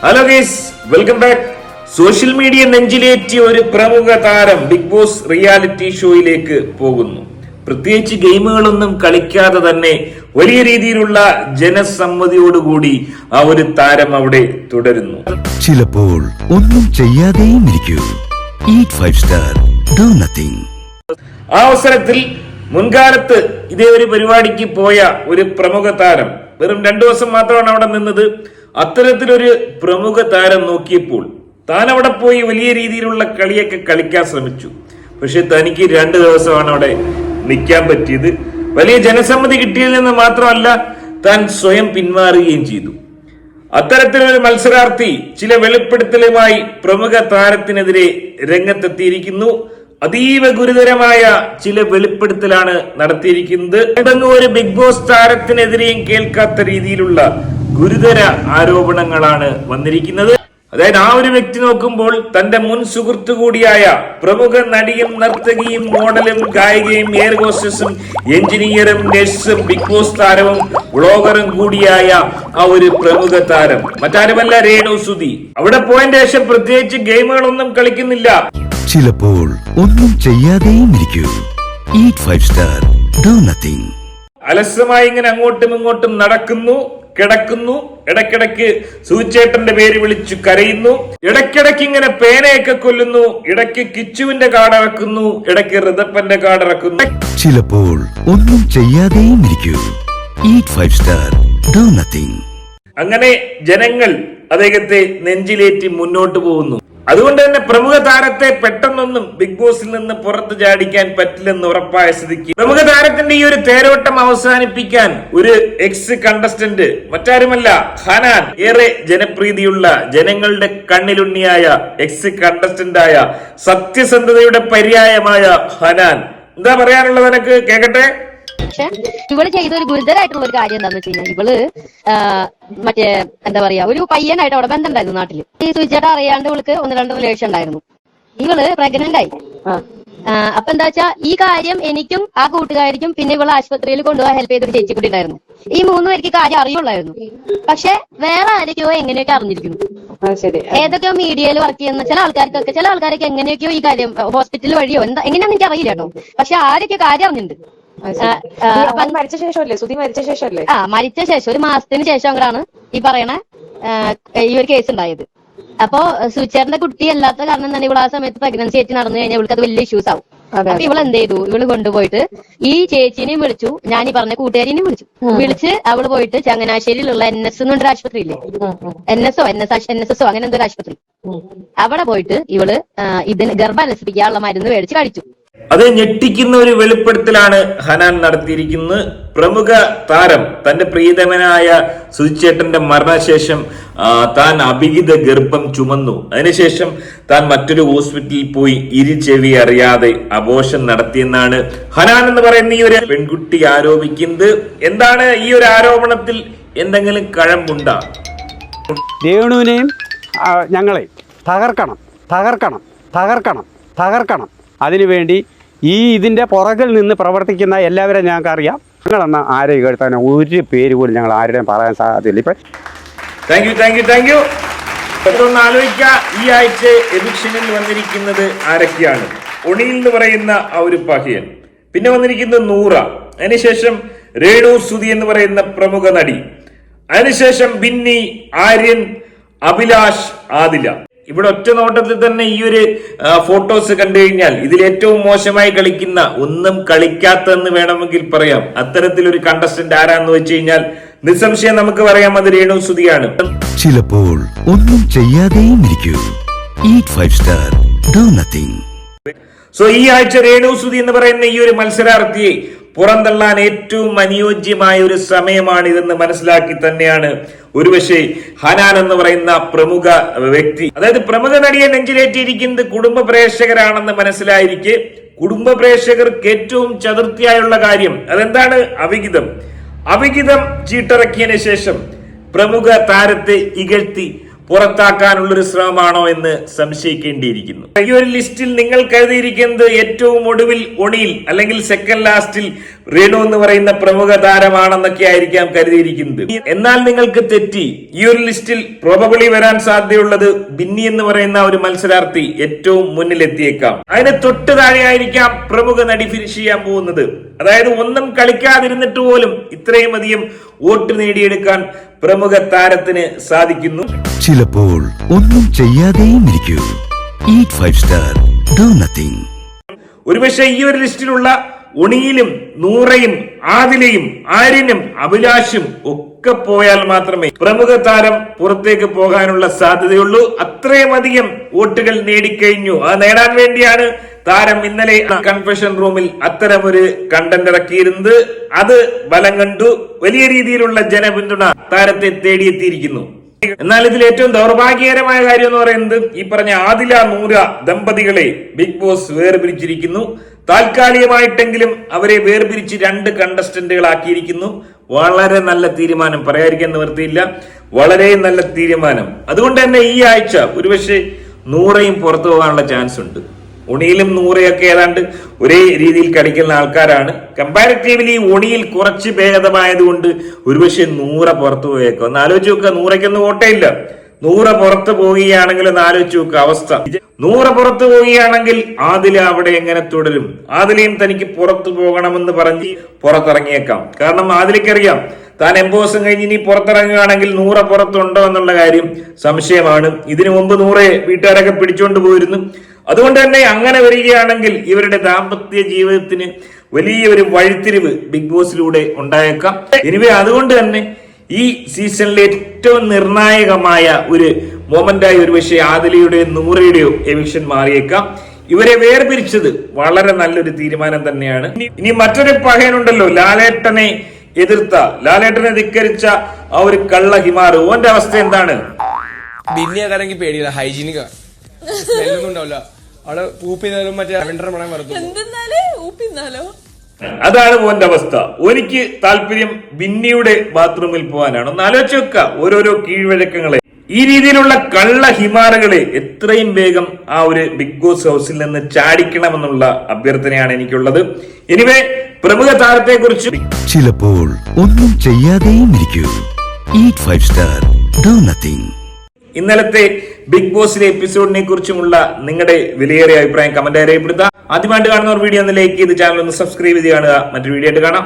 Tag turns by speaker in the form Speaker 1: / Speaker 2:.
Speaker 1: Hello guys, welcome back. Social media നെഞ്ചിലേറ്റിയ ഒരു പ്രമുഖ താരം ബിഗ് ബോസ് റിയാലിറ്റി ഷോയിലേക്ക് പോകുന്നു. പ്രത്യേകിച്ച് ഗെയിമുകളൊന്നും കളിക്കാതെ തന്നെ വലിയ രീതിയിലുള്ള ജനസമ്മതിയോടുകൂടി ആ ഒരു താരം അവിടെ തുടരുന്നു.
Speaker 2: ചിലപ്പോൾ ഒന്നും ചെയ്യാതെയും ഇരിക്കൂ. Eat 5 star, do nothing.
Speaker 1: ആ അവസരത്തിൽ മുൻകാലത്ത് ഇതേ ഒരു പരിപാടിക്ക് പോയ ഒരു പ്രമുഖ താരം വെറും 2 ദിവസം മാത്രമാണ് അവിടെ നിന്നത്. അത്തരത്തിലൊരു പ്രമുഖ താരം നോക്കിയപ്പോൾ താൻ അവിടെ പോയി വലിയ രീതിയിലുള്ള കളിയൊക്കെ കളിക്കാൻ ശ്രമിച്ചു. പക്ഷെ തനിക്ക് 2 ദിവസമാണ് അവിടെ നിൽക്കാൻ പറ്റിയത്. വലിയ ജനസമ്മതി കിട്ടിയതിൽ നിന്ന് മാത്രമല്ല, താൻ സ്വയം പിന്മാറുകയും ചെയ്തു. അത്തരത്തിലൊരു മത്സരാർത്ഥി ചില വെളിപ്പെടുത്തലുമായി പ്രമുഖ താരത്തിനെതിരെ രംഗത്തെത്തിയിരിക്കുന്നു. അതീവ ഗുരുതരമായ ചില വെളിപ്പെടുത്തലാണ് നടത്തിയിരിക്കുന്നത്. ഇതൊന്നും ഒരു ബിഗ് ബോസ് താരത്തിനെതിരെയും കേൾക്കാത്ത രീതിയിലുള്ള ഗുരുതര ആരോപണങ്ങളാണ് വന്നിരിക്കുന്നത്. അതായത് ആ ഒരു വ്യക്തി നോക്കുമ്പോൾ തന്റെ മുൻ സുഹൃത്തു കൂടിയായ പ്രമുഖ നടിയും നർത്തകിയും മോഡലും ഗായികയും എയർ ഹോസ്റ്റസും എഞ്ചിനീയറും നഴ്സും ബിഗ് ബോസ് താരവും വ്ളോഗറും കൂടിയായ ആ ഒരു പ്രമുഖ താരം മറ്റാരുമല്ല, രേണു സുധി. അവിടെ പോയതിനു ശേഷം പ്രത്യേകിച്ച് ഗെയിമുകളൊന്നും കളിക്കുന്നില്ല.
Speaker 2: ചിലപ്പോൾ ഒന്നും ചെയ്യാതെയും ഇരിക്കൂ. Eat 5 star, do nothing.
Speaker 1: അലസമായി ഇങ്ങനെ അങ്ങോട്ടും ഇങ്ങോട്ടും നടക്കുന്നു, കിടക്കുന്നു, ഇടയ്ക്കിടയ്ക്ക് സൂചേട്ടന്റെ പേര് വിളിച്ചു കരയുന്നു, ഇടയ്ക്കിടയ്ക്ക് ഇങ്ങനെ പേനയൊക്കെ കൊല്ലുന്നു, ഇടയ്ക്ക് കിച്ചുവിന്റെ കാടിറക്കുന്നു, ഇടയ്ക്ക് ഋതപ്പന്റെ കാടിറക്കുന്നു.
Speaker 2: ചിലപ്പോൾ ഒന്നും ചെയ്യാതെയും ഇരിക്കൂ. Eat 5 star, do nothing.
Speaker 1: അങ്ങനെ ജനങ്ങൾ അദ്ദേഹത്തെ നെഞ്ചിലേറ്റി മുന്നോട്ട് പോകുന്നു. അതുകൊണ്ട് തന്നെ പ്രമുഖ താരത്തെ പെട്ടെന്നൊന്നും ബിഗ് ബോസിൽ നിന്ന് പുറത്തു ചാടിക്കാൻ പറ്റില്ലെന്ന് ഉറപ്പായ സ്ഥിതിക്ക് പ്രമുഖ താരത്തിന്റെ ഈ ഒരു തേരോട്ടം അവസാനിപ്പിക്കാൻ ഒരു എക്സ് കണ്ടസ്റ്റന്റ് മറ്റാരുമല്ല, ഹനാൻ. ഏറെ ജനപ്രീതിയുള്ള ജനങ്ങളുടെ കണ്ണിലുണ്ണിയായ എക്സ് കണ്ടസ്റ്റന്റായ സത്യസന്ധതയുടെ പര്യായമായ ഹനാൻ. എന്താ പറയാനുള്ളത് എനക്ക് കേക്കട്ടെ?
Speaker 3: പക്ഷെ ഇവള് ചെയ്ത ഒരു ഗുരുതരായിട്ടുള്ള ഒരു കാര്യം എന്താന്ന് വെച്ച് കഴിഞ്ഞാൽ, ഇവള് മറ്റേ എന്താ പറയാ, ഒരു പയ്യനായിട്ട് അവിടെ ബന്ധം ഉണ്ടായിരുന്നു നാട്ടില്. ഈ സുചേട്ട അറിയാണ്ട് ഇവൾക്ക് 1-2 റിലേഷൻ ഉണ്ടായിരുന്നു. ഇവള് പ്രഗ്നന്റ് ആയി. അപ്പൊ എന്താ വെച്ചാ, ഈ കാര്യം എനിക്കും ആ കൂട്ടുകാരിക്കും പിന്നെ ഇവള് ആശുപത്രിയിൽ കൊണ്ടുപോകാൻ ഹെൽപ്പ് ചെയ്തൊരു ചേച്ചി കൂടി ഉണ്ടായിരുന്നു. ഈ 3 പേർക്ക് കാര്യം അറിയുള്ളായിരുന്നു. പക്ഷെ വേറെ ആരൊക്കെയോ എങ്ങനെയൊക്കെ അറിഞ്ഞിരിക്കുന്നു. ഏതൊക്കെയോ മീഡിയയിൽ വർക്ക് ചെയ്യുന്ന ചില ആൾക്കാരൊക്കെ എങ്ങനെയൊക്കെയോ ഈ കാര്യം ഹോസ്പിറ്റൽ വഴിയോ എന്താ എങ്ങനെയാണെന്ന് എനിക്ക് അറിയില്ല കേട്ടോ. പക്ഷെ ആരൊക്കെ കാര്യം അറിഞ്ഞിട്ടുണ്ട്.
Speaker 4: മരിച്ച ശേഷമല്ലേ, സുധി മരിച്ച ശേഷമല്ലേ?
Speaker 3: മരിച്ച ശേഷം 1 മാസത്തിന് ശേഷം അങ്ങനെയാണ് ഈ പറയണ ഈ ഒരു കേസ് ഉണ്ടായത്. അപ്പൊ സുചേട്ടന്റെ കുട്ടി അല്ലാത്ത കാരണം തന്നെ ഇവള് ആ സമയത്ത് പ്രഗ്നൻസി ആയിട്ട് നടന്നു കഴിഞ്ഞാൽ ഇവൾക്ക് അത് വലിയ ഇഷ്യൂസ് ആവും. അപ്പൊ ഇവള് എന്ത് ചെയ്തു, ഇവള് കൊണ്ടുപോയിട്ട് ഈ ചേച്ചിനെയും വിളിച്ചു, ഞാൻ ഈ പറഞ്ഞ കൂട്ടുകാരിനെയും വിളിച്ച് അവള് പോയിട്ട് ചങ്ങനാശ്ശേരിയിലുള്ള NS എന്നൊരു ആശുപത്രിയില്ലേ, NSO അങ്ങനെ എന്തൊരു ആശുപത്രി, അവിടെ പോയിട്ട് ഇവള് ഇതിന് ഗർഭാലസിപ്പിക്കാനുള്ള മരുന്ന് മേടിച്ച് കഴിച്ചു.
Speaker 1: അത് ഞെട്ടിക്കുന്ന ഒരു വെളിപ്പെടുത്തലാണ് ഹനാൻ നടത്തിയിരിക്കുന്നത്. പ്രമുഖ താരം തന്റെ പ്രീതമനായ സുചേട്ടന്റെ മരണശേഷം താൻ അഭിഹിത ഗർഭം ചുമന്നു. അതിനുശേഷം താൻ മറ്റൊരു ഹോസ്പിറ്റലിൽ പോയി ചെവി അറിയാതെ അബോർഷൻ നടത്തിയെന്നാണ് ഹനാൻ എന്ന് പറയുന്ന ഈ ഒരു പെൺകുട്ടി ആരോപിക്കുന്നത്. എന്താണ് ഈ ഒരു ആരോപണത്തിൽ എന്തെങ്കിലും കഴമ്പുണ്ടോ?
Speaker 5: രേണുവിനെയും ഞങ്ങളെ തകർക്കണം തകർക്കണം തകർക്കണം തകർക്കണം. അതിനുവേണ്ടി ഇതിന്റെ പുറകിൽ നിന്ന് പ്രവർത്തിക്കുന്ന എല്ലാവരെയും ഞങ്ങൾക്കറിയാം. ഞങ്ങളെന്ന ആരെയും കേൾത്താൻ ഒരു പേര് പോലും ഞങ്ങൾ ആരുടെയും പറയാൻ സാധ്യതയില്ല. ഇപ്പൊ
Speaker 1: താങ്ക് യു. ഒന്ന് ആലോചിക്കുക, ഈ ആഴ്ച എവിക്ഷനിൽ വന്നിരിക്കുന്നത് ആരൊക്കെയാണ്? ഒണിയിൽ എന്ന് പറയുന്ന ആ ഒരു പഹയൻ, പിന്നെ വന്നിരിക്കുന്നത് നൂറ, അതിനുശേഷം രേണു സുധി എന്ന് പറയുന്ന പ്രമുഖ നടി, അതിനുശേഷം ബിന്നി, ആര്യൻ, അഭിലാഷ്, ആദില. ഇവിടെ ഒറ്റ നോട്ടത്തിൽ തന്നെ ഈ ഒരു ഫോട്ടോസ് കണ്ടു കഴിഞ്ഞാൽ ഇതിൽ ഏറ്റവും മോശമായി കളിക്കുന്ന, ഒന്നും കളിക്കാത്തെന്ന് വേണമെങ്കിൽ പറയാം, അത്തരത്തിലൊരു കണ്ടസ്റ്റന്റ് ആരാന്ന് വെച്ച് കഴിഞ്ഞാൽ നിസ്സംശയം നമുക്ക് പറയാം, അത് രേണു സുധിയാണ്.
Speaker 2: ചിലപ്പോൾ ഒന്നും ചെയ്യാതെയും ഇരിക്കൂ. Eat 5 star, do nothing.
Speaker 1: So ഈ ആഴ്ച രേണു സുധി എന്ന് പറയുന്ന ഈ ഒരു മത്സരാർത്ഥിയെ പുറന്തള്ളാൻ ഏറ്റവും അനുയോജ്യമായ ഒരു സമയമാണിതെന്ന് മനസ്സിലാക്കി തന്നെയാണ് ഒരുപക്ഷെ ഹനാൻ എന്ന് പറയുന്ന പ്രമുഖ വ്യക്തി, അതായത് പ്രമുഖ നടിയെ നെഞ്ചിലേറ്റിയിരിക്കുന്നത് കുടുംബ പ്രേക്ഷകരാണെന്ന് മനസ്സിലായിരിക്കെ കുടുംബ പ്രേക്ഷകർക്ക് ഏറ്റവും ചതുർത്ഥിയായുള്ള കാര്യം അതെന്താണ്? അവിഹിതം ചീട്ടിറക്കിയതിനു ശേഷം പ്രമുഖ താരത്തെ ഇകഴ്ത്തി പുറത്താക്കാനുള്ളൊരു ശ്രമമാണോ എന്ന് സംശയിക്കേണ്ടിയിരിക്കുന്നു. ഈ ഒരു ലിസ്റ്റിൽ നിങ്ങൾ കരുതിയിരിക്കുന്നത് ഏറ്റവും ഒടുവിൽ ഒണിയിൽ അല്ലെങ്കിൽ സെക്കൻഡ് ലാസ്റ്റിൽ രേണു എന്ന് പറയുന്ന പ്രമുഖ താരമാണെന്നൊക്കെ ആയിരിക്കാം കരുതിയിരിക്കുന്നത്. എന്നാൽ നിങ്ങൾക്ക് തെറ്റി. ഈ ഒരു ലിസ്റ്റിൽ പ്രോബബിളി വരാൻ സാധ്യതയുള്ളത് ബിന്നി എന്ന് പറയുന്ന ഒരു മത്സരാർത്ഥി ഏറ്റവും മുന്നിലെത്തിയേക്കാം. അതിന് തൊട്ട് താഴെയായിരിക്കാം പ്രമുഖ നടി ഫിനിഷ് ചെയ്യാൻ പോകുന്നത്. അതായത് ഒന്നും കളിക്കാതിരുന്നിട്ട് പോലും ഇത്രയും അധികം വോട്ട് നേടിയെടുക്കാൻ പ്രമുഖ താരത്തിന് സാധിക്കുന്നു.
Speaker 2: ചിലപ്പോൾ ഒന്നും ചെയ്യാതെയും ഇരിക്കൂ. Eat 5 star, do nothing.
Speaker 1: ഒരുപക്ഷെ ഈ ഒരു ലിസ്റ്റിലുള്ള ഒണിയിലും നൂറയും ആദിലയും ആര്യനും അഭിലാഷും ഒക്കെ പോയാൽ മാത്രമേ പ്രമുഖ താരം പുറത്തേക്ക് പോകാനുള്ള സാധ്യതയുള്ളൂ. അത്രയും അധികം വോട്ടുകൾ നേടിക്കഴിഞ്ഞു. അത് നേടാൻ വേണ്ടിയാണ് താരം ഇന്നലെ കൺഫെഷൻ റൂമിൽ അത്തരമൊരു കണ്ടന്റ് ഇറക്കിയിരുന്നത്. അത് ബലം കണ്ടു. വലിയ രീതിയിലുള്ള ജനപിന്തുണ താരത്തെ തേടിയെത്തിയിരിക്കുന്നു. എന്നാൽ ഇതിൽ ഏറ്റവും ദൗർഭാഗ്യകരമായ കാര്യം എന്ന് പറയുന്നത് ഈ പറഞ്ഞ ആദില നൂറ ദമ്പതികളെ ബിഗ് ബോസ് വേർപിരിച്ചിരിക്കുന്നു. താൽക്കാലികമായിട്ടെങ്കിലും അവരെ വേർപിരിച്ച് 2 കണ്ടസ്റ്റന്റുകളാക്കിയിരിക്കുന്നു. വളരെ നല്ല തീരുമാനം, പറയാതിരിക്കാൻ നിവൃത്തിയില്ല. വളരെ നല്ല തീരുമാനം. അതുകൊണ്ട് തന്നെ ഈ ആഴ്ച ഒരുപക്ഷെ നൂറയും പുറത്തു പോകാനുള്ള ചാൻസ് ഉണ്ട്. ഒണിയിലും നൂറയൊക്കെ ഏതാണ്ട് ഒരേ രീതിയിൽ കളിക്കുന്ന ആൾക്കാരാണ്. കമ്പാരിറ്റീവ്ലി ഒണിയിൽ കുറച്ച് ഭേദമായതുകൊണ്ട് ഒരുപക്ഷെ നൂറ പുറത്തു പോയേക്കും. ഒന്ന് ആലോചിച്ച് നോക്കുക, നൂറയ്ക്കൊന്നും വോട്ടേയില്ല. നൂറ പുറത്തു പോവുകയാണെങ്കിൽ ഒന്ന് ആലോചിച്ച് നോക്കുക അവസ്ഥ. നൂറ പുറത്തു പോവുകയാണെങ്കിൽ ആദില അവിടെ എങ്ങനെ തുടരും? ആദിലയും തനിക്ക് പുറത്തു പോകണമെന്ന് പറഞ്ഞ് പുറത്തിറങ്ങിയേക്കാം. കാരണം ആദിലയ്ക്കറിയാം താൻ 80 ദിവസം കഴിഞ്ഞ് ഇനി പുറത്തിറങ്ങുകയാണെങ്കിൽ നൂറ പുറത്തുണ്ടോ എന്നുള്ള കാര്യം സംശയമാണ്. ഇതിനു മുമ്പ് നൂറയെ വീട്ടുകാരൊക്കെ പിടിച്ചുകൊണ്ട് പോയിരുന്നു. അതുകൊണ്ട് തന്നെ അങ്ങനെ വരികയാണെങ്കിൽ ഇവരുടെ ദാമ്പത്യ ജീവിതത്തിന് വലിയൊരു വഴിത്തിരിവ് ബിഗ് ബോസിലൂടെ ഉണ്ടായേക്കാം. എനിവേ അതുകൊണ്ട് തന്നെ ഈ സീസണിലെ ഏറ്റവും നിർണായകമായ ഒരു മൊമെന്റായി ഒരുപക്ഷെ ആദിലയുടെയോ നൂറയുടെയോ എവിക്ഷൻ മാറിയേക്കാം. ഇവരെ വേർപിരിച്ചത് വളരെ നല്ലൊരു തീരുമാനം തന്നെയാണ്. ഇനി മറ്റൊരു പഹയനുണ്ടല്ലോ, ലാലേട്ടനെ എതിർത്ത, ലാലേട്ടനെ ധിക്കരിച്ച ആ ഒരു കള്ള ഹിമാറ്. ഓന്റെ അവസ്ഥ എന്താണ്?
Speaker 6: ബിന്നിയാണെങ്കിൽ പേടിയില്ല, ഹൈജീനിക് സ്മെല്ലൊന്നും ഉണ്ടാവില്ല. അവിടെ ഊപ്പിന്നാലും മറ്റേ ലാവെൻഡർ മണം വറുത്തു.
Speaker 1: അതാണ് ഓന്റെ അവസ്ഥ. എനിക്ക് താല്പര്യം ബിന്നിയുടെ ബാത്റൂമിൽ പോകാനാണ്. ഒന്ന് ആലോചിച്ച് വെക്കുക ഓരോരോ കീഴ്വഴക്കങ്ങളെ. ഈ രീതിയിലുള്ള കള്ള ഹിമാറുകളെ എത്രയും വേഗം ആ ഒരു ബിഗ് ബോസ് ഹൗസിൽ നിന്ന് ചാടിക്കണമെന്നുള്ള അഭ്യർത്ഥനയാണ് എനിക്കുള്ളത്. എനിവേ പ്രമുഖ താരത്തെ കുറിച്ച്
Speaker 2: ചിലപ്പോൾ ഒന്നും ചെയ്യാതെയും ഇരിക്കൂ. Eat 5 star, do nothing.
Speaker 1: ഇന്നലത്തെ ബിഗ് ബോസിലെ എപ്പിസോഡിനെ കുറിച്ചുമുള്ള നിങ്ങളുടെ വിലയേറിയ അഭിപ്രായം കമന്റായി രേഖപ്പെടുത്തുക. ആദ്യമായിട്ട് കാണുന്നവർ വീഡിയോ ഒന്ന് ലൈക്ക് ചെയ്ത് ചാനൽ ഒന്ന് സബ്സ്ക്രൈബ് ചെയ്ത് കാണുക. മറ്റൊരു വീഡിയോ ആയിട്ട് കാണാം.